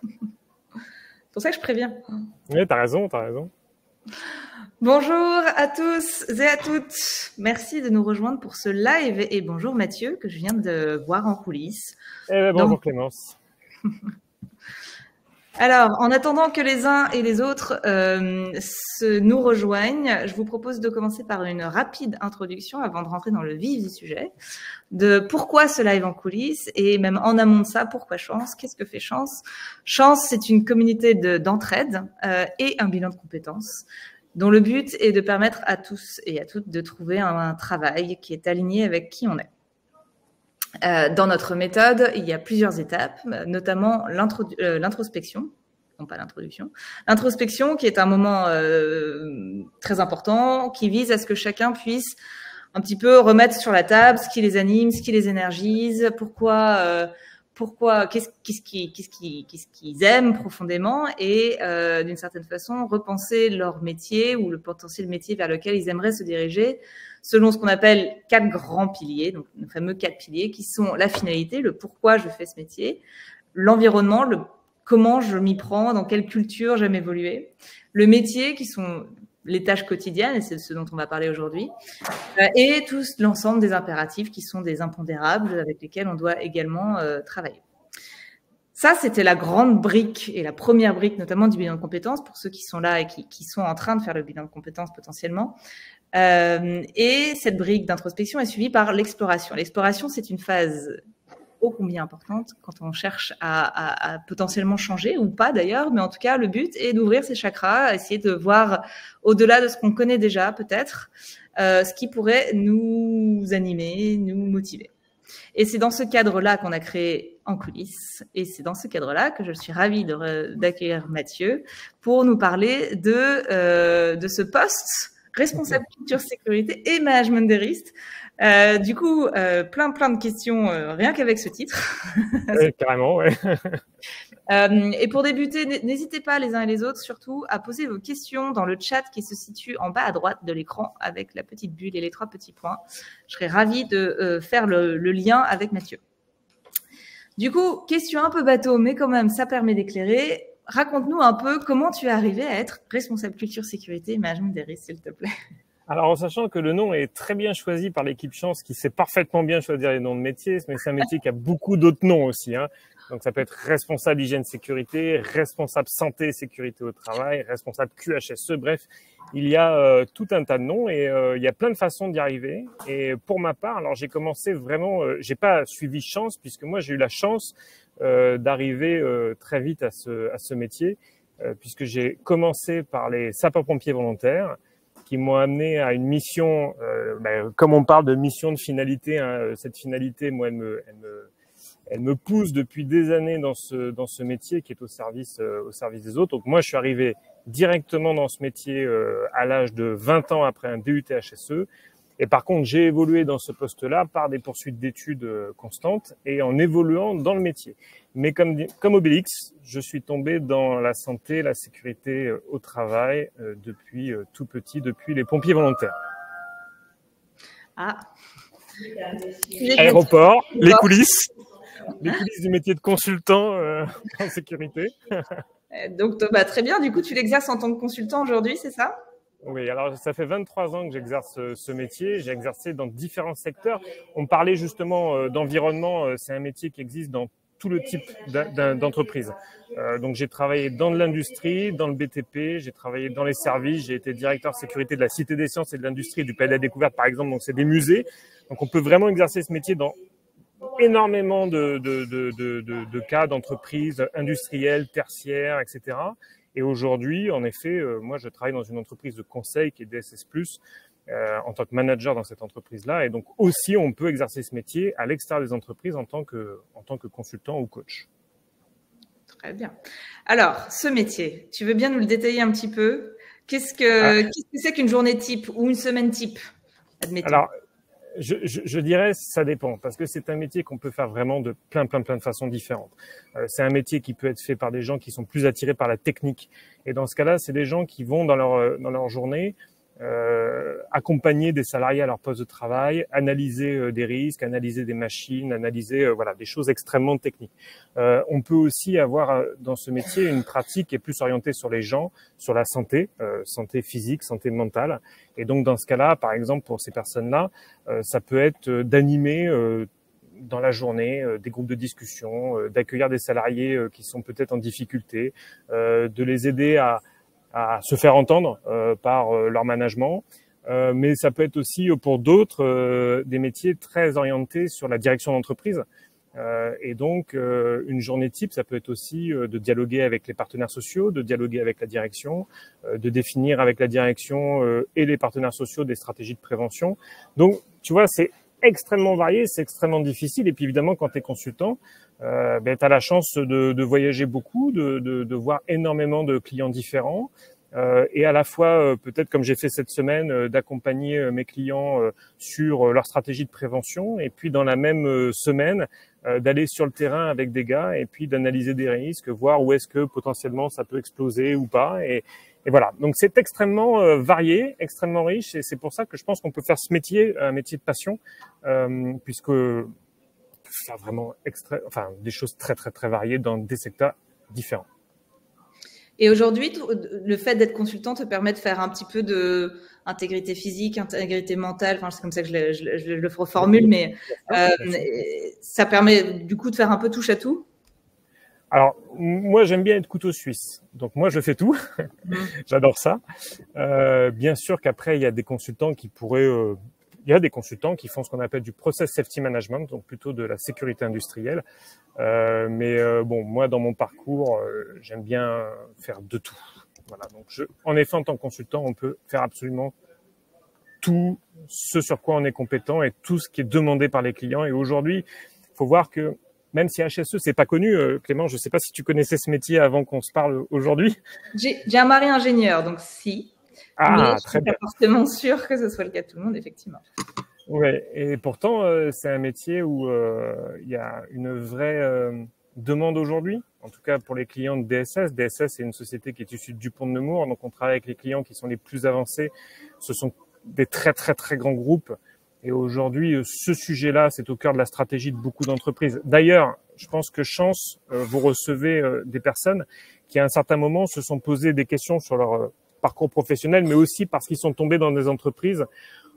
C'est pour ça que je préviens. Oui, t'as raison, t'as raison. Bonjour à tous et à toutes. Merci de nous rejoindre pour ce live. Et bonjour Mathieu, que je viens de voir en coulisses. Bonjour Clémence. Alors, en attendant que les uns et les autres nous rejoignent, je vous propose de commencer par une rapide introduction avant de rentrer dans le vif du sujet, de pourquoi ce live en coulisses et même en amont de ça, pourquoi Chance, qu'est-ce que fait Chance? Chance, c'est une communauté d'entraide et un bilan de compétences dont le but est de permettre à tous et à toutes de trouver un travail qui est aligné avec qui on est. Dans notre méthode, il y a plusieurs étapes, notamment l'introspection, non pas l'introduction, l'introspection qui est un moment très important, qui vise à ce que chacun puisse un petit peu remettre sur la table ce qui les anime, ce qui les énergise, qu'est-ce qu'ils aiment profondément et d'une certaine façon repenser leur métier ou le potentiel métier vers lequel ils aimeraient se diriger selon ce qu'on appelle 4 grands piliers, donc les fameux 4 piliers qui sont la finalité, le pourquoi je fais ce métier, l'environnement, le comment je m'y prends, dans quelle culture j'aime évoluer, le métier qui sont les tâches quotidiennes, et c'est ce dont on va parler aujourd'hui, et tout l'ensemble des impératifs qui sont des impondérables avec lesquels on doit également travailler. Ça, c'était la grande brique et la première brique notamment du bilan de compétences pour ceux qui sont là et qui sont en train de faire le bilan de compétences potentiellement. Et cette brique d'introspection est suivie par l'exploration. L'exploration, c'est une phase ô combien importante quand on cherche à potentiellement changer ou pas d'ailleurs, mais en tout cas, le but est d'ouvrir ses chakras, essayer de voir au-delà de ce qu'on connaît déjà peut-être, ce qui pourrait nous animer, nous motiver. Et c'est dans ce cadre-là qu'on a créé En coulisses. Et c'est dans ce cadre-là que je suis ravie d'accueillir Mathieu pour nous parler de ce poste responsable culture, sécurité et management des risques. Du coup, plein de questions rien qu'avec ce titre. Carrément, ouais. Et pour débuter, n'hésitez pas les uns et les autres surtout à poser vos questions dans le chat qui se situe en bas à droite de l'écran avec la petite bulle et les 3 petits points. Je serais ravie de faire le lien avec Mathieu. Du coup, question un peu bateau, mais quand même, ça permet d'éclairer. Raconte-nous un peu comment tu es arrivé à être responsable culture, sécurité et management des risques, s'il te plaît. Alors, en sachant que le nom est très bien choisi par l'équipe Chance, qui sait parfaitement bien choisir les noms de métiers, mais c'est un métier qui a beaucoup d'autres noms aussi, hein. Donc, ça peut être responsable hygiène sécurité, responsable santé et sécurité au travail, responsable QHSE, bref, il y a tout un tas de noms et il y a plein de façons d'y arriver. Et pour ma part, alors j'ai commencé vraiment, j'ai pas suivi Chance puisque moi j'ai eu la chance d'arriver très vite à ce métier puisque j'ai commencé par les sapeurs-pompiers volontaires qui m'ont amené à une mission, comme on parle de mission de finalité, hein, cette finalité, moi, elle me pousse depuis des années dans ce métier qui est au service des autres. Donc moi, je suis arrivé directement dans ce métier à l'âge de 20 ans après un DUT HSE. Et par contre, j'ai évolué dans ce poste-là par des poursuites d'études constantes et en évoluant dans le métier. Mais comme Obélix, je suis tombé dans la santé, la sécurité au travail depuis tout petit, depuis les pompiers volontaires. Ah. Aéroport, les coulisses du métier de consultant en sécurité. Donc, très bien. Du coup, tu l'exerces en tant que consultant aujourd'hui, c'est ça? Oui, alors ça fait 23 ans que j'exerce ce métier. J'ai exercé dans différents secteurs. On parlait justement d'environnement. C'est un métier qui existe dans tout le type d'entreprise. Donc j'ai travaillé dans l'industrie, dans le BTP, j'ai travaillé dans les services, j'ai été directeur sécurité de la Cité des Sciences et de l'Industrie, du Palais de la Découverte par exemple. Donc c'est des musées. Donc on peut vraiment exercer ce métier dans énormément de cas d'entreprises industrielles, tertiaires, etc. Et aujourd'hui, en effet, moi, je travaille dans une entreprise de conseil qui est DSS+, en tant que manager dans cette entreprise-là. Et donc aussi, on peut exercer ce métier à l'extérieur des entreprises en tant que consultant ou coach. Très bien. Alors, ce métier, tu veux bien nous le détailler un petit peu? Qu'est-ce que c'est qu'une journée type ou une semaine type, admettons? Alors, je dirais ça dépend parce que c'est un métier qu'on peut faire vraiment de plein de façons différentes. C'est un métier qui peut être fait par des gens qui sont plus attirés par la technique et dans ce cas-là, c'est des gens qui vont dans leur journée accompagner des salariés à leur poste de travail, analyser des risques, analyser des machines, analyser voilà des choses extrêmement techniques. On peut aussi avoir dans ce métier une pratique qui est plus orientée sur les gens, sur la santé, santé physique, santé mentale. Et donc dans ce cas-là, par exemple pour ces personnes-là, ça peut être d'animer dans la journée des groupes de discussion, d'accueillir des salariés qui sont peut-être en difficulté, de les aider à se faire entendre par leur management. Mais ça peut être aussi pour d'autres des métiers très orientés sur la direction d'entreprise. Et donc, une journée type, ça peut être aussi de dialoguer avec les partenaires sociaux, de dialoguer avec la direction, de définir avec la direction et les partenaires sociaux des stratégies de prévention. Donc, tu vois, c'est extrêmement varié, c'est extrêmement difficile. Et puis, évidemment, quand tu es consultant, tu as la chance de voyager beaucoup, de voir énormément de clients différents. Et à la fois, peut-être comme j'ai fait cette semaine, d'accompagner mes clients sur leur stratégie de prévention, et puis dans la même semaine, d'aller sur le terrain avec des gars et puis d'analyser des risques, voir où est-ce que potentiellement ça peut exploser ou pas. Et voilà. Donc c'est extrêmement varié, extrêmement riche, et c'est pour ça que je pense qu'on peut faire ce métier un métier de passion, puisque faire vraiment des choses très très très variées dans des secteurs différents. Et aujourd'hui, le fait d'être consultant te permet de faire un petit peu de intégrité physique, intégrité mentale. Enfin, c'est comme ça que je le reformule, mais ça permet du coup de faire un peu touche à tout. Alors, moi, j'aime bien être couteau suisse. Donc, moi, je fais tout. J'adore ça. Bien sûr qu'après, il y a des consultants qui pourraient... il y a des consultants qui font ce qu'on appelle du process safety management, donc plutôt de la sécurité industrielle. Bon, moi, dans mon parcours, j'aime bien faire de tout. Voilà. Donc, en effet, en tant que consultant, on peut faire absolument tout ce sur quoi on est compétent et tout ce qui est demandé par les clients. Et aujourd'hui, il faut voir que même si HSE, c'est pas connu, Clément, je sais pas si tu connaissais ce métier avant qu'on se parle aujourd'hui. J'ai un mari ingénieur, donc si. Mais je très suis pas forcément sûre que ce soit le cas de tout le monde, effectivement. Ouais, et pourtant, c'est un métier où il y a une vraie demande aujourd'hui, en tout cas pour les clients de DSS. DSS, c'est une société qui est issue de Dupont de Nemours, donc on travaille avec les clients qui sont les plus avancés. Ce sont des très très très grands groupes. Et aujourd'hui, ce sujet-là, c'est au cœur de la stratégie de beaucoup d'entreprises. D'ailleurs, je pense que chance, vous recevez des personnes qui, à un certain moment, se sont posées des questions sur leur parcours professionnel, mais aussi parce qu'ils sont tombés dans des entreprises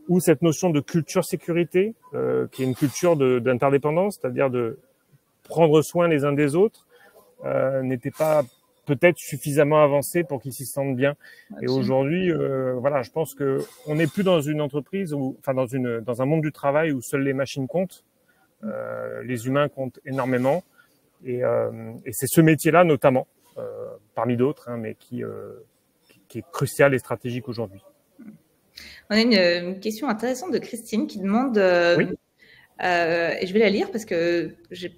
où cette notion de culture sécurité, qui est une culture d'interdépendance, c'est-à-dire de prendre soin les uns des autres, n'était pas peut-être suffisamment avancée pour qu'ils s'y sentent bien. Et aujourd'hui, voilà, je pense que on n'est plus dans une entreprise dans un monde du travail où seules les machines comptent. Les humains comptent énormément. Et c'est ce métier-là, notamment, parmi d'autres, mais qui est crucial et stratégique aujourd'hui. On a une question intéressante de Christine qui demande, oui. Et je vais la lire parce que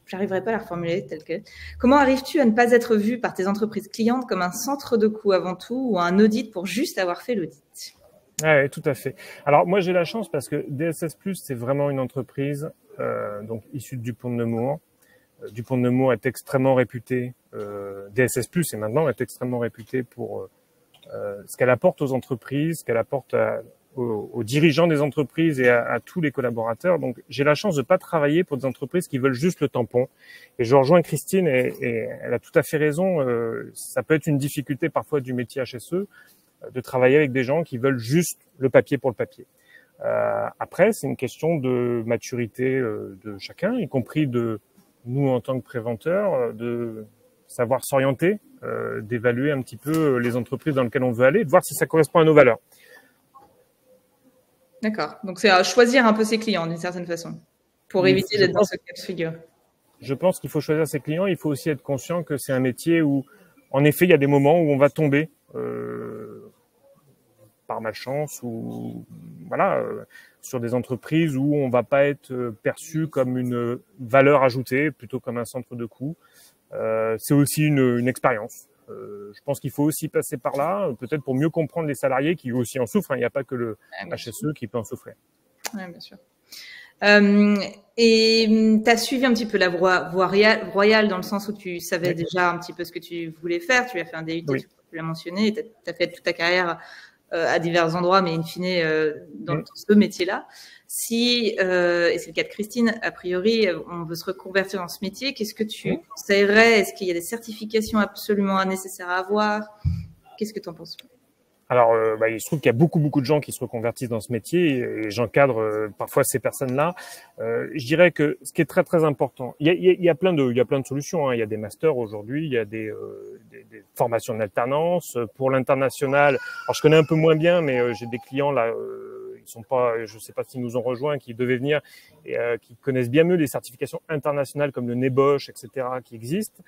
j'arriverai pas à la reformuler telle que. Comment arrives-tu à ne pas être vu par tes entreprises clientes comme un centre de coût avant tout ou un audit pour juste avoir fait l'audit? Oui, tout à fait. Alors moi j'ai la chance parce que DSS+, c'est vraiment une entreprise donc issue de Dupont de Nemours. Dupont de Nemours est extrêmement réputé, DSS+, et maintenant est extrêmement réputé pour ce qu'elle apporte aux entreprises, ce qu'elle apporte aux dirigeants des entreprises et à tous les collaborateurs. Donc, j'ai la chance de pas travailler pour des entreprises qui veulent juste le tampon. Et je rejoins Christine et elle a tout à fait raison. Ça peut être une difficulté parfois du métier HSE de travailler avec des gens qui veulent juste le papier pour le papier. Après, c'est une question de maturité de chacun, y compris de nous en tant que préventeurs, de savoir s'orienter, d'évaluer un petit peu les entreprises dans lesquelles on veut aller, de voir si ça correspond à nos valeurs. D'accord. Donc, c'est à choisir un peu ses clients d'une certaine façon pour éviter d'être dans ce cas de figure. Je pense qu'il faut choisir ses clients. Il faut aussi être conscient que c'est un métier où, en effet, il y a des moments où on va tomber par malchance ou voilà sur des entreprises où on va pas être perçu comme une valeur ajoutée, plutôt comme un centre de coût. C'est aussi une expérience. Je pense qu'il faut aussi passer par là, peut-être pour mieux comprendre les salariés qui aussi en souffrent. Il n'y a pas que le HSE qui peut en souffrir. Oui, bien sûr. Et tu as suivi un petit peu la voie royale dans le sens où tu savais déjà un petit peu ce que tu voulais faire. Tu as fait un DUT, tu l'as mentionné, et tu as fait toute ta carrière à divers endroits, mais in fine dans ce métier-là. Si, et c'est le cas de Christine, a priori, on veut se reconvertir dans ce métier, qu'est-ce que tu conseillerais? Est-ce qu'il y a des certifications absolument nécessaires à avoir? Qu'est-ce que tu en penses? Alors, il se trouve qu'il y a beaucoup de gens qui se reconvertissent dans ce métier et j'encadre parfois ces personnes-là. Je dirais que ce qui est très important, il y a plein de solutions. Hein. Il y a des masters aujourd'hui, il y a des formations d'alternance pour l'international. Alors, je connais un peu moins bien, mais j'ai des clients là. Ils sont pas, je sais pas s'ils nous ont rejoints, qui devaient venir et qui connaissent bien mieux les certifications internationales comme le NEBOSH, etc., qui existent.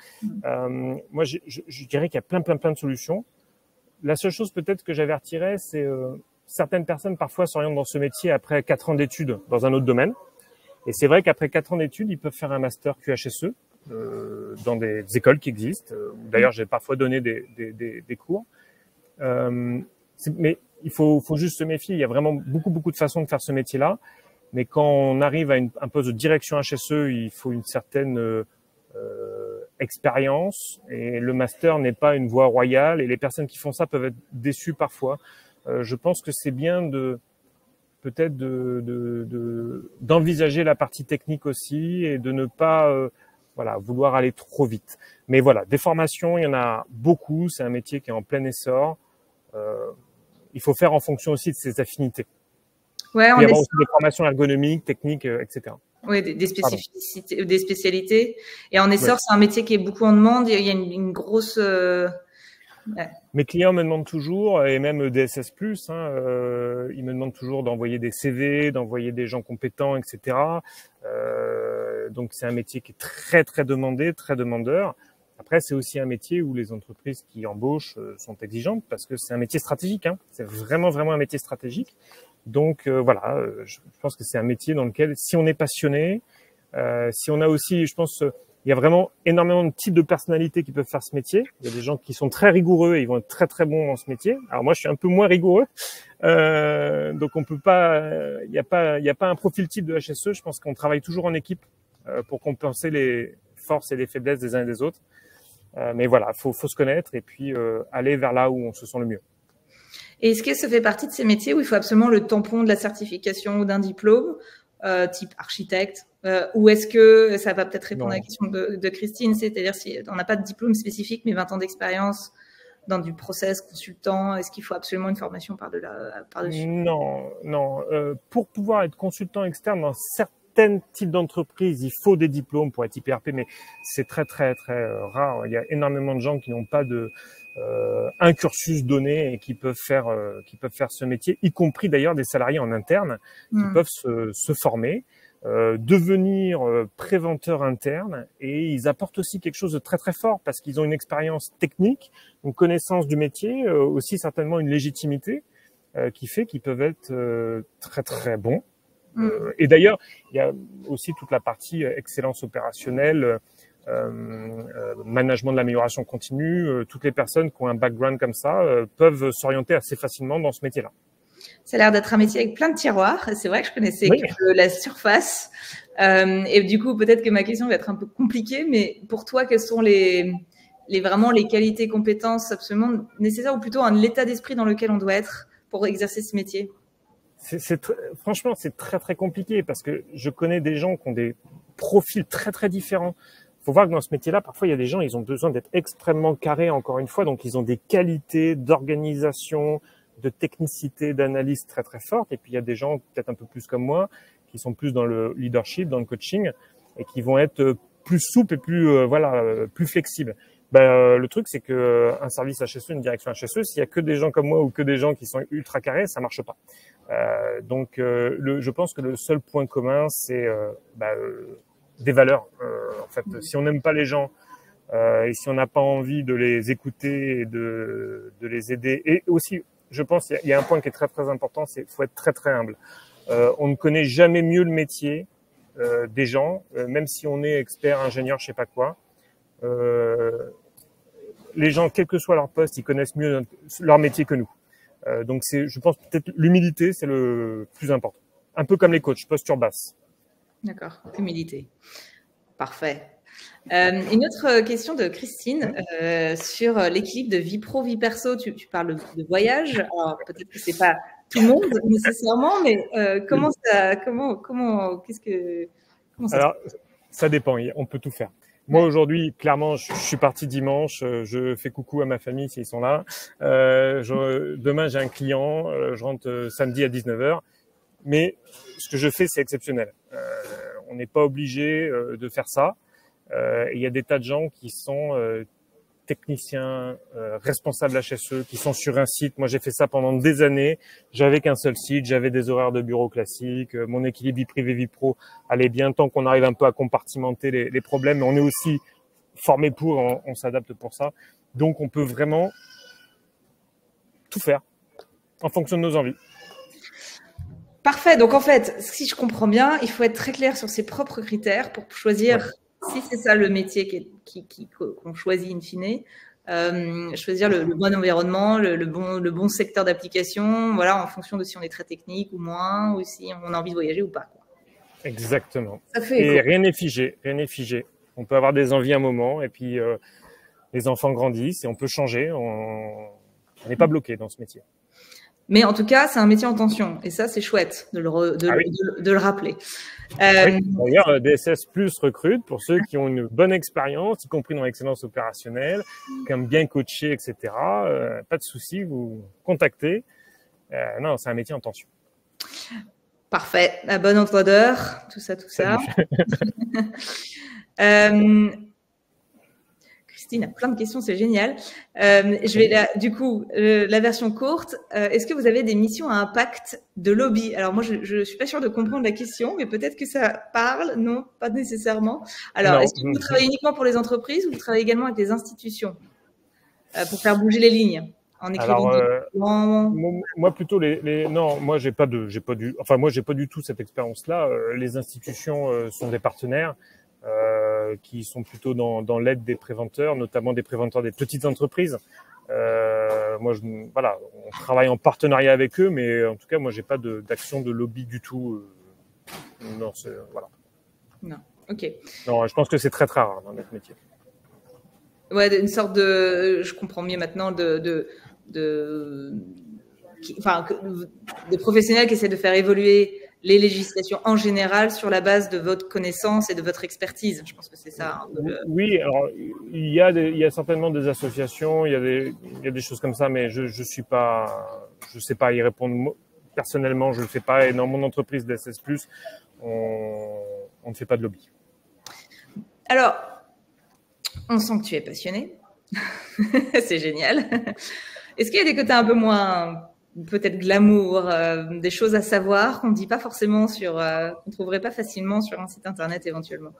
Moi, je dirais qu'il y a plein de solutions. La seule chose peut-être que j'avertirais, c'est certaines personnes parfois s'orientent dans ce métier après 4 ans d'études dans un autre domaine. Et c'est vrai qu'après 4 ans d'études, ils peuvent faire un master QHSE dans des écoles qui existent. D'ailleurs, j'ai parfois donné des cours. Mais il faut juste se méfier. Il y a vraiment beaucoup de façons de faire ce métier-là. Mais quand on arrive à un poste de direction HSE, il faut une certaine expérience et le master n'est pas une voie royale et les personnes qui font ça peuvent être déçues parfois. Je pense que c'est bien peut-être d'envisager la partie technique aussi et de ne pas vouloir aller trop vite. Mais voilà, des formations, il y en a beaucoup. C'est un métier qui est en plein essor. Il faut faire en fonction aussi de ses affinités. Ouais, il y avoir aussi des formations ergonomiques, techniques, etc. Oui, des spécificités, des spécialités. Et en essor, c'est un métier qui est beaucoup en demande. Il y a une grosse. Mes clients me demandent toujours, et même DSS+, ils me demandent toujours d'envoyer des CV, d'envoyer des gens compétents, etc. Donc c'est un métier qui est très demandé, très demandeur. Après, c'est aussi un métier où les entreprises qui embauchent sont exigeantes parce que c'est un métier stratégique. Hein. C'est vraiment un métier stratégique. Donc je pense que c'est un métier dans lequel, si on est passionné, si on a aussi, je pense, il y a vraiment énormément de types de personnalités qui peuvent faire ce métier. Il y a des gens qui sont très rigoureux et ils vont être très bons dans ce métier. Alors moi, je suis un peu moins rigoureux, donc on peut pas, il y a pas un profil type de HSE. Je pense qu'on travaille toujours en équipe pour compenser les forces et les faiblesses des uns et des autres. Mais voilà, faut se connaître et puis aller vers là où on se sent le mieux. Et est-ce que ça fait partie de ces métiers où il faut absolument le tampon de la certification ou d'un diplôme, type architecte, ou est-ce que ça va peut-être répondre à la question de Christine, c'est-à-dire si on n'a pas de diplôme spécifique, mais 20 ans d'expérience dans du process consultant, est-ce qu'il faut absolument une formation par-dessus? Non. Pour pouvoir être consultant externe dans certains types d'entreprises, il faut des diplômes pour être IPRP, mais c'est très rare. Il y a énormément de gens qui n'ont pas un cursus donné et qui peuvent faire ce métier, y compris d'ailleurs des salariés en interne qui peuvent se former, devenir préventeurs internes, et ils apportent aussi quelque chose de très fort parce qu'ils ont une expérience technique, une connaissance du métier, aussi certainement une légitimité qui fait qu'ils peuvent être très bons. Et d'ailleurs, il y a aussi toute la partie excellence opérationnelle, management de l'amélioration continue. Toutes les personnes qui ont un background comme ça peuvent s'orienter assez facilement dans ce métier-là. Ça a l'air d'être un métier avec plein de tiroirs. C'est vrai que je connaissais que la surface. Et du coup, peut-être que ma question va être un peu compliquée, mais pour toi, quelles sont vraiment les qualités, compétences absolument nécessaires, ou plutôt l'état d'esprit dans lequel on doit être pour exercer ce métier? Franchement, c'est très compliqué parce que je connais des gens qui ont des profils très différents. Il faut voir que dans ce métier-là, parfois, il y a des gens, ils ont besoin d'être extrêmement carrés, encore une fois. Donc, ils ont des qualités d'organisation, de technicité, d'analyse très fortes. Et puis, il y a des gens, peut-être un peu plus comme moi, qui sont plus dans le leadership, dans le coaching, et qui vont être plus souples et plus flexibles. Le truc, c'est que un service HSE, une direction HSE, s'il y a que des gens comme moi ou que des gens qui sont ultra carrés, ça marche pas. Donc, je pense que le seul point commun, c'est des valeurs. En fait, si on n'aime pas les gens et si on n'a pas envie de les écouter et de les aider, et aussi, je pense, il y a un point qui est très important, c'est faut être très humble. On ne connaît jamais mieux le métier des gens, même si on est expert, ingénieur, je sais pas quoi. Les gens, quel que soit leur poste, ils connaissent mieux leur métier que nous. Donc je pense peut-être l'humilité, c'est le plus important. Un peu comme les coachs, posture basse. D'accord, humilité. Parfait. Une autre question de Christine sur l'équilibre de vie pro, vie perso. Tu parles de voyage. Alors, peut-être que c'est pas tout le monde nécessairement, mais comment ça Alors, ça dépend. On peut tout faire. Moi, aujourd'hui, clairement, je suis parti dimanche. Je fais coucou à ma famille s'ils sont là. Demain, j'ai un client. Je rentre samedi à 19h. Mais ce que je fais, c'est exceptionnel. On n'est pas obligé de faire ça. Il y a des tas de gens qui sont techniciens, responsables HSE, qui sont sur un site. Moi, j'ai fait ça pendant des années. J'avais qu'un seul site, j'avais des horaires de bureau classiques. Mon équilibre vie privée, vie pro allait bien tant qu'on arrive un peu à compartimenter les problèmes. Mais on est aussi formé pour, on s'adapte pour ça. Donc, on peut vraiment tout faire en fonction de nos envies. Parfait. Donc, en fait, si je comprends bien, il faut être très clair sur ses propres critères pour choisir, si c'est ça le métier qu'on choisit in fine, choisir le bon environnement, le bon secteur d'application, voilà, en fonction de si on est très technique ou moins, ou si on a envie de voyager ou pas, quoi. Exactement. Ça fait et rien n'est figé, rien n'est figé. On peut avoir des envies un moment, et puis les enfants grandissent et on peut changer. On n'est pas bloqué dans ce métier. Mais en tout cas, c'est un métier en tension. Et ça, c'est chouette de le rappeler. Oui. D'ailleurs, DSS Plus recrute pour ceux qui ont une bonne expérience, y compris dans l'excellence opérationnelle, qui aiment bien coacher, etc. Pas de souci, vous contactez. Non, c'est un métier en tension. Parfait. La bonne emploi d'heure, tout ça. Christine a plein de questions, c'est génial. Je vais la version courte. Est-ce que vous avez des missions à impact de lobby? Alors moi, je suis pas sûre de comprendre la question, mais peut-être que ça parle. Non, pas nécessairement. Alors, est-ce que vous travaillez uniquement pour les entreprises ou vous travaillez également avec les institutions pour faire bouger les lignes en écrivant? Moi plutôt non, moi j'ai pas du tout cette expérience-là. Les institutions sont des partenaires. Qui sont plutôt dans l'aide des préventeurs, notamment des préventeurs des petites entreprises. Moi, on travaille en partenariat avec eux, mais en tout cas, moi, j'ai pas d'action de lobby du tout. Non, voilà. Non, ok. Non, je pense que c'est très très rare dans notre métier. Ouais, une sorte de, je comprends mieux maintenant, des professionnels qui essaient de faire évoluer les législations en général sur la base de votre connaissance et de votre expertise. Je pense que c'est ça. Oui, alors il y a certainement des associations, il y a des choses comme ça, mais je sais pas y répondre. Personnellement, je le fais pas. Et dans mon entreprise DSS+, on ne fait pas de lobby. Alors, on sent que tu es passionné. C'est génial. Est-ce qu'il y a des côtés un peu moins peut-être glamour, des choses à savoir qu'on ne dit pas forcément qu'on trouverait pas facilement sur un site internet éventuellement?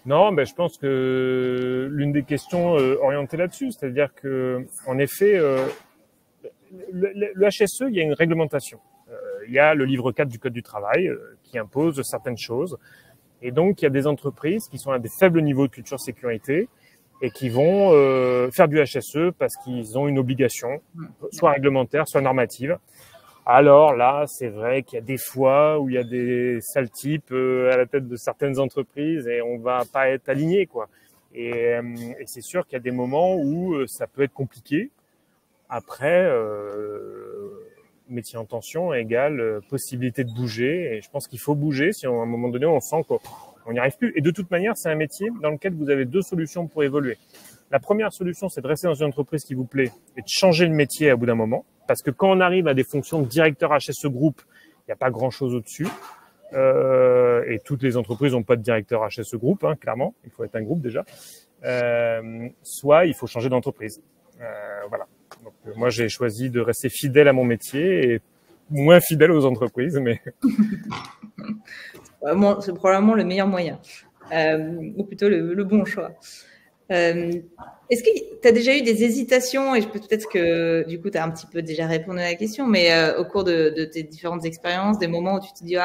Non, je pense que l'une des questions orientées là-dessus, c'est-à-dire que en effet, le HSE, il y a une réglementation. Il y a le livre 4 du Code du travail qui impose certaines choses, et donc il y a des entreprises qui sont à des faibles niveaux de culture sécurité et qui vont faire du HSE parce qu'ils ont une obligation, soit réglementaire, soit normative. Alors là, c'est vrai qu'il y a des fois où il y a des sales types à la tête de certaines entreprises et on va pas être aligné, quoi. Et c'est sûr qu'il y a des moments où ça peut être compliqué. Après, métier en tension égale possibilité de bouger. Et je pense qu'il faut bouger si à un moment donné on sent qu'on n'y arrive plus. Et de toute manière, c'est un métier dans lequel vous avez deux solutions pour évoluer. La première solution, c'est de rester dans une entreprise qui vous plaît et de changer le métier à bout d'un moment. Parce que quand on arrive à des fonctions de directeur HSE groupe, il n'y a pas grand-chose au-dessus. Et toutes les entreprises n'ont pas de directeur HSE groupe, hein, clairement. Il faut être un groupe déjà. Soit il faut changer d'entreprise. Voilà. Donc, moi, j'ai choisi de rester fidèle à mon métier et moins fidèle aux entreprises. Mais c'est probablement le meilleur moyen. Ou plutôt le bon choix. Est-ce que tu as déjà eu des hésitations, et peut-être que du coup tu as un petit peu déjà répondu à la question, mais au cours de tes différentes expériences, des moments où tu te dis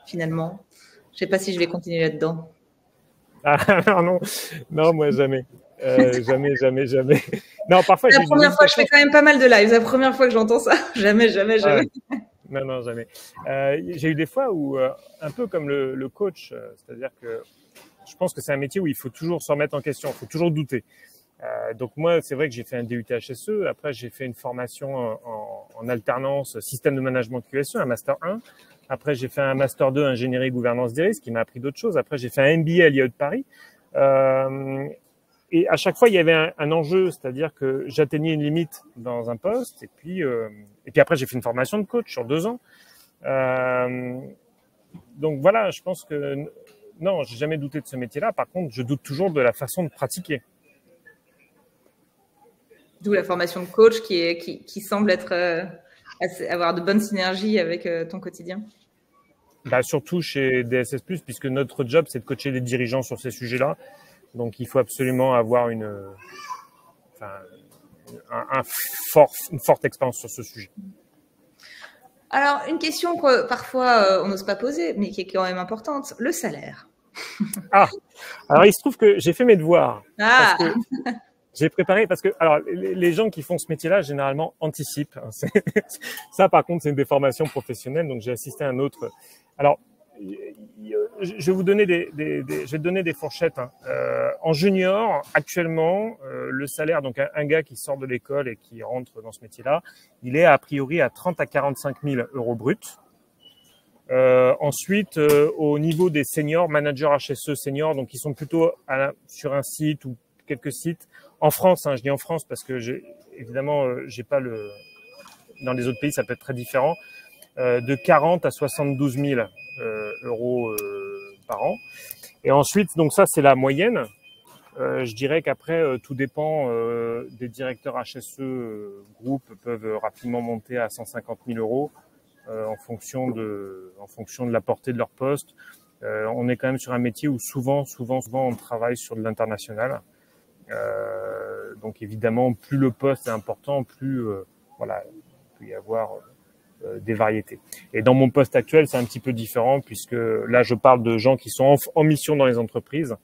finalement, je sais pas si je vais continuer là-dedans? Non, moi jamais. Jamais. Non, parfois. La première fois, je fais quand même pas mal de lives. La première fois que j'entends ça, jamais. Non, non, jamais. J'ai eu des fois où, un peu comme le coach, c'est-à-dire que je pense que c'est un métier où il faut toujours se remettre en question, il faut toujours douter. Donc moi, c'est vrai que j'ai fait un DUT HSE. Après, j'ai fait une formation en alternance système de management QSE, un master 1. Après, j'ai fait un master 2 ingénierie gouvernance des risques qui m'a appris d'autres choses. Après, j'ai fait un MBA à l'IAE de Paris. Et à chaque fois, il y avait un enjeu, c'est-à-dire que j'atteignais une limite dans un poste. Et puis après, j'ai fait une formation de coach sur 2 ans. Donc voilà, je pense que non, j'ai jamais douté de ce métier-là. Par contre, je doute toujours de la façon de pratiquer. D'où la formation de coach qui semble être avoir de bonnes synergies avec ton quotidien. Bah, surtout chez DSS+, puisque notre job, c'est de coacher les dirigeants sur ces sujets-là. Donc, il faut absolument avoir une forte expérience sur ce sujet. Alors, une question que parfois on n'ose pas poser, mais qui est quand même importante, le salaire. Ah, alors il se trouve que j'ai fait mes devoirs. Ah. Parce que j'ai préparé, parce que alors les gens qui font ce métier-là, généralement, anticipent. Ça, par contre, c'est une déformation professionnelle, donc j'ai assisté à un autre. Alors, je vais vous donner je vais te donner des fourchettes. En junior, actuellement, le salaire, donc un gars qui sort de l'école et qui rentre dans ce métier-là, il est a priori à 30 à 45 000 euros bruts. Ensuite, au niveau des seniors, managers HSE seniors, donc ils sont plutôt sur un site ou quelques sites. En France, je dis en France parce que évidemment, j'ai pas dans les autres pays, ça peut être très différent. De 40 à 72 000 euros par an. Et ensuite, donc ça, c'est la moyenne. Je dirais qu'après, tout dépend des directeurs HSE groupes peuvent rapidement monter à 150 000 euros en fonction de la portée de leur poste. On est quand même sur un métier où souvent, on travaille sur de l'international. Donc évidemment, plus le poste est important, plus voilà, il peut y avoir des variétés. Et dans mon poste actuel, c'est un petit peu différent puisque là, je parle de gens qui sont en mission dans les entreprises.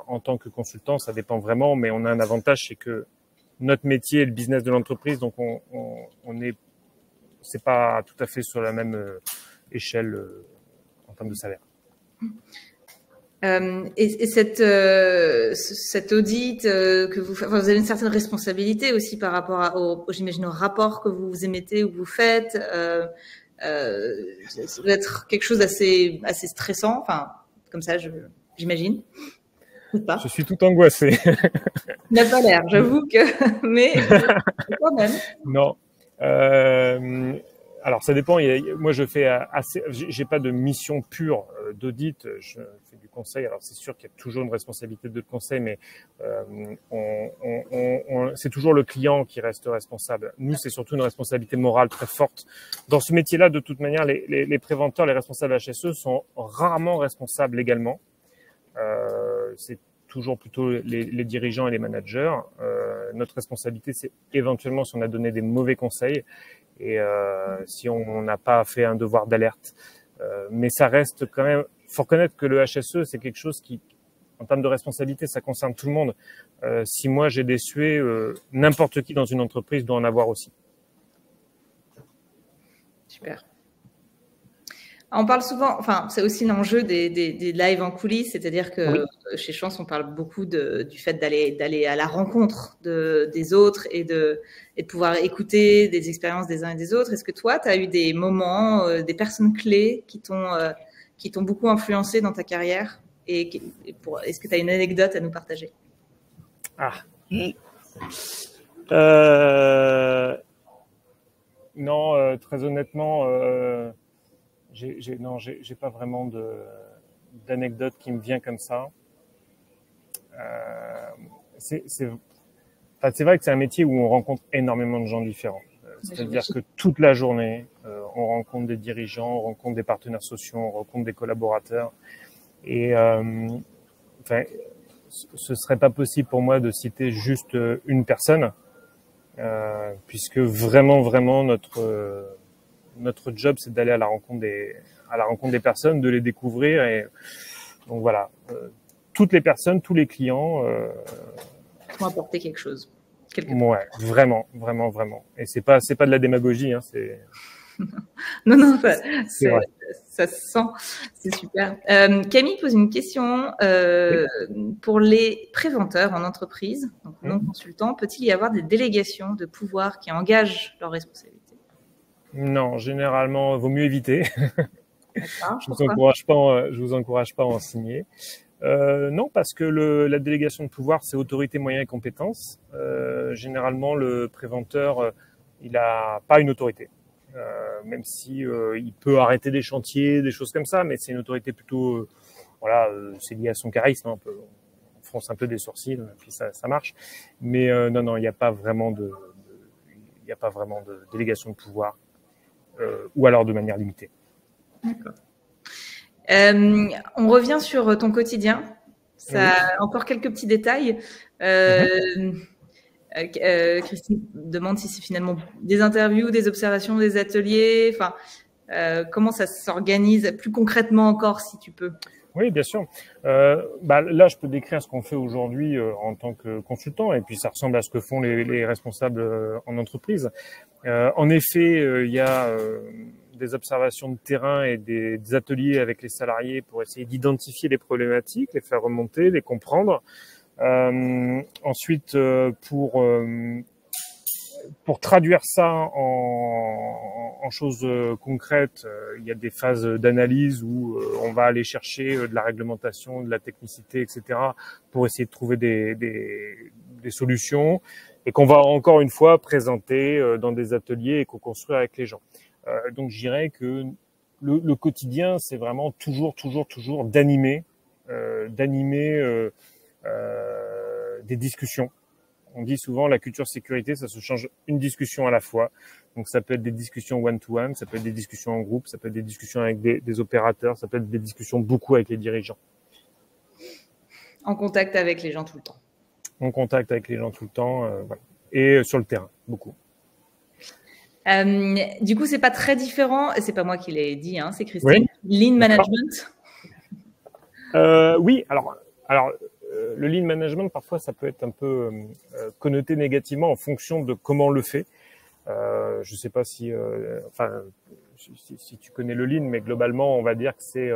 En tant que consultant, ça dépend vraiment, mais on a un avantage, c'est que notre métier est le business de l'entreprise, donc c'est pas tout à fait sur la même échelle en termes de salaire. Et cet audit que vous avez une certaine responsabilité aussi par rapport j'imagine, au rapport que vous émettez ou vous faites. Ça doit être quelque chose d'assez stressant, enfin, comme ça, j'imagine. Je suis tout angoissé. Il n'a pas l'air, j'avoue que, mais quand même. Non. Alors ça dépend. Moi, je fais j'ai pas de mission pure d'audit. Je fais du conseil. Alors c'est sûr qu'il y a toujours une responsabilité de conseil, mais c'est toujours le client qui reste responsable. Nous, c'est surtout une responsabilité morale très forte. Dans ce métier-là, de toute manière, les préventeurs, les responsables HSE sont rarement responsables légalement. C'est toujours plutôt les dirigeants et les managers. Notre responsabilité, c'est éventuellement si on a donné des mauvais conseils et si on n'a pas fait un devoir d'alerte. Mais ça reste quand même. Faut reconnaître que le HSE, c'est quelque chose qui, en termes de responsabilité, ça concerne tout le monde. Si moi j'ai des souhaits, n'importe qui dans une entreprise doit en avoir aussi. Super. On parle souvent, enfin, c'est aussi l'enjeu des lives en coulisses, c'est-à-dire que chez Chance, on parle beaucoup du fait d'aller à la rencontre des autres et de pouvoir écouter des expériences des uns et des autres. Est-ce que toi, tu as eu des moments, des personnes clés qui t'ont beaucoup influencé dans ta carrière est-ce que tu as une anecdote à nous partager? Non, très honnêtement, j'ai pas vraiment d'anecdote qui me vient comme ça. C'est vrai que c'est un métier où on rencontre énormément de gens différents. C'est-à-dire que toute la journée, on rencontre des dirigeants, on rencontre des partenaires sociaux, on rencontre des collaborateurs. Et ce serait pas possible pour moi de citer juste une personne, puisque vraiment notre job, c'est d'aller à la rencontre des personnes, de les découvrir. Et donc voilà, toutes les personnes, tous les clients vont apporter quelque chose. Ouais, vraiment. Et c'est pas de la démagogie, hein, Non, non, C'est vrai. ça se sent, c'est super. Camille pose une question. Oui. Pour les préventeurs en entreprise, donc non Hum. consultants, peut-il y avoir des délégations de pouvoir qui engagent leurs responsabilités? Non, généralement, vaut mieux éviter. D'accord. Je vous Pourquoi? encourage pas, je vous encourage pas à en signer. Non, parce que la délégation de pouvoir, c'est autorité, moyens et compétences. Généralement, le préventeur, il a pas une autorité. Même si il peut arrêter des chantiers, des choses comme ça, mais c'est une autorité plutôt, voilà, c'est lié à son charisme, hein, on fronce un peu des sourcils, puis ça marche. Mais non, non, il n'y a pas vraiment il n'y a pas vraiment de délégation de pouvoir, ou alors de manière limitée. D'accord. On revient sur ton quotidien. Ça, Oui. encore quelques petits détails. Mm-hmm. Christine demande si c'est finalement des interviews, des observations, des ateliers. Enfin, comment ça s'organise plus concrètement encore, si tu peux. Oui, bien sûr. Là, je peux décrire ce qu'on fait aujourd'hui en tant que consultant, et puis ça ressemble à ce que font les responsables en entreprise. En effet, il y a des observations de terrain et des ateliers avec les salariés pour essayer d'identifier les problématiques, les faire remonter, les comprendre. Ensuite, pour traduire ça en choses concrètes, il y a des phases d'analyse où on va aller chercher de la réglementation, de la technicité, etc., pour essayer de trouver des solutions, et qu'on va encore une fois présenter dans des ateliers et co-construire avec les gens. Donc je dirais que le quotidien, c'est vraiment toujours d'animer des discussions. On dit souvent la culture sécurité, ça se change une discussion à la fois. Donc ça peut être des discussions one-to-one, ça peut être des discussions en groupe, ça peut être des discussions avec des opérateurs, ça peut être des discussions beaucoup avec les dirigeants. En contact avec les gens tout le temps. En contact avec les gens tout le temps, voilà. Et sur le terrain, beaucoup. Du coup, c'est pas très différent. C'est pas moi qui l'ai dit, hein, c'est Christine. Oui. Lean management. Oui, alors le lean management, parfois, ça peut être un peu connoté négativement en fonction de comment on le fait. Je sais pas si tu connais le lean, mais globalement, on va dire que c'est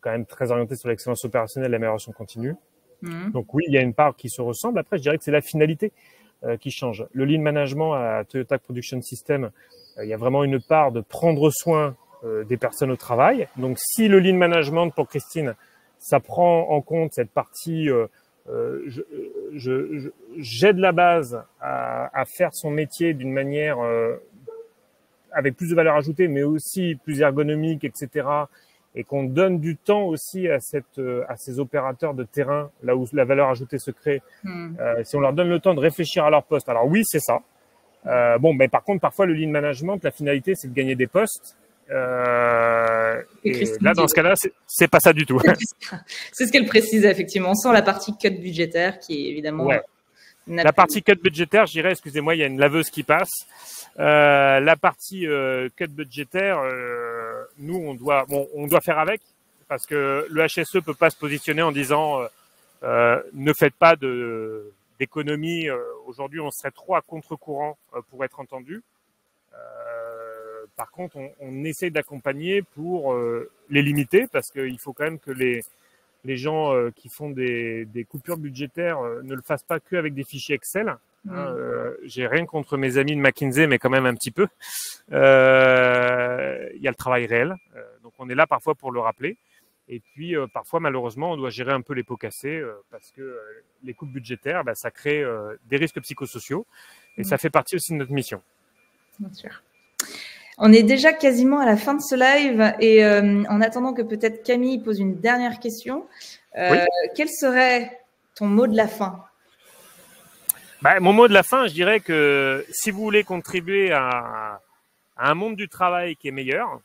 quand même très orienté sur l'excellence opérationnelle et l'amélioration continue. Donc oui, il y a une part qui se ressemble. Après, je dirais que c'est la finalité qui change. Le lean management à Toyota Production System, il y a vraiment une part de prendre soin des personnes au travail. Donc si le lean management pour Christine, ça prend en compte cette partie j'aide la base à faire son métier d'une manière avec plus de valeur ajoutée, mais aussi plus ergonomique, etc., et qu'on donne du temps aussi à ces opérateurs de terrain, là où la valeur ajoutée se crée, si on leur donne le temps de réfléchir à leur poste. Alors oui, c'est ça. Mais par contre, parfois, le lean management, la finalité, c'est de gagner des postes. Et là, dans ce cas-là, c'est pas ça du tout. C'est ce qu'elle précise, effectivement. On sent la partie cut budgétaire qui est évidemment... Ouais. La partie cut budgétaire, je dirais, excusez-moi, il y a une laveuse qui passe. La partie cut budgétaire, nous, on doit faire avec, parce que le HSE peut pas se positionner en disant ne faites pas d'économie. Aujourd'hui, on serait trop à contre-courant pour être entendu. Par contre, on essaie d'accompagner pour les limiter, parce qu'il faut quand même que les gens qui font des coupures budgétaires ne le fassent pas qu'avec des fichiers Excel. J'ai rien contre mes amis de McKinsey, mais quand même un petit peu. Il y a le travail réel, donc on est là parfois pour le rappeler. Et puis parfois, malheureusement, on doit gérer un peu les pots cassés parce que les coupes budgétaires, ça crée des risques psychosociaux, et ça fait partie aussi de notre mission. Bien sûr. On est déjà quasiment à la fin de ce live, et en attendant que peut-être Camille pose une dernière question, oui. Quel serait ton mot de la fin? Mon mot de la fin, je dirais que si vous voulez contribuer à un monde du travail qui est meilleur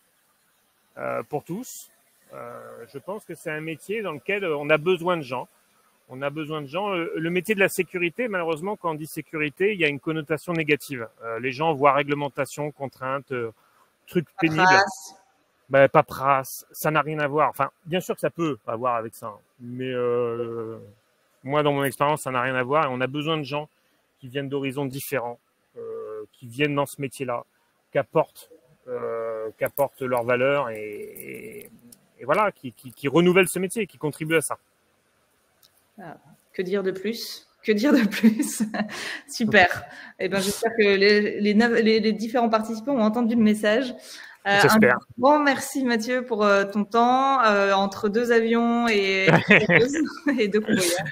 pour tous, je pense que c'est un métier dans lequel on a besoin de gens. On a besoin de gens. Le métier de la sécurité, malheureusement, quand on dit sécurité, il y a une connotation négative. Les gens voient réglementation, contrainte, trucs pénibles. Paperasse, ça n'a rien à voir. Enfin, bien sûr que ça peut avoir avec ça, mais moi, dans mon expérience, ça n'a rien à voir. Et on a besoin de gens qui viennent d'horizons différents, viennent dans ce métier-là, qu'apportent leurs valeurs et voilà, qui renouvellent ce métier, qui contribuent à ça. Que dire de plus? Que dire de plus? Super. Eh ben, j'espère que les différents participants ont entendu le message. J'espère. Un grand merci Mathieu pour ton temps entre 2 avions et et 2 convoyeurs.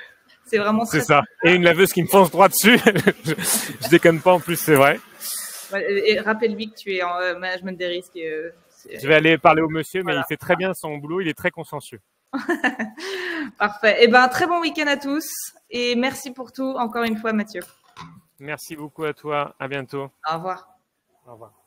C'est vraiment c'est ça. Et une laveuse qui me fonce droit dessus. Je déconne pas en plus, c'est vrai. Et rappelle-lui que tu es en management des risques. Je vais aller parler au monsieur, mais il fait très bien son boulot, il est très consciencieux. Parfait. Eh ben, très bon week-end à tous et merci pour tout encore une fois Mathieu. Merci beaucoup à toi, à bientôt. Au revoir. Au revoir.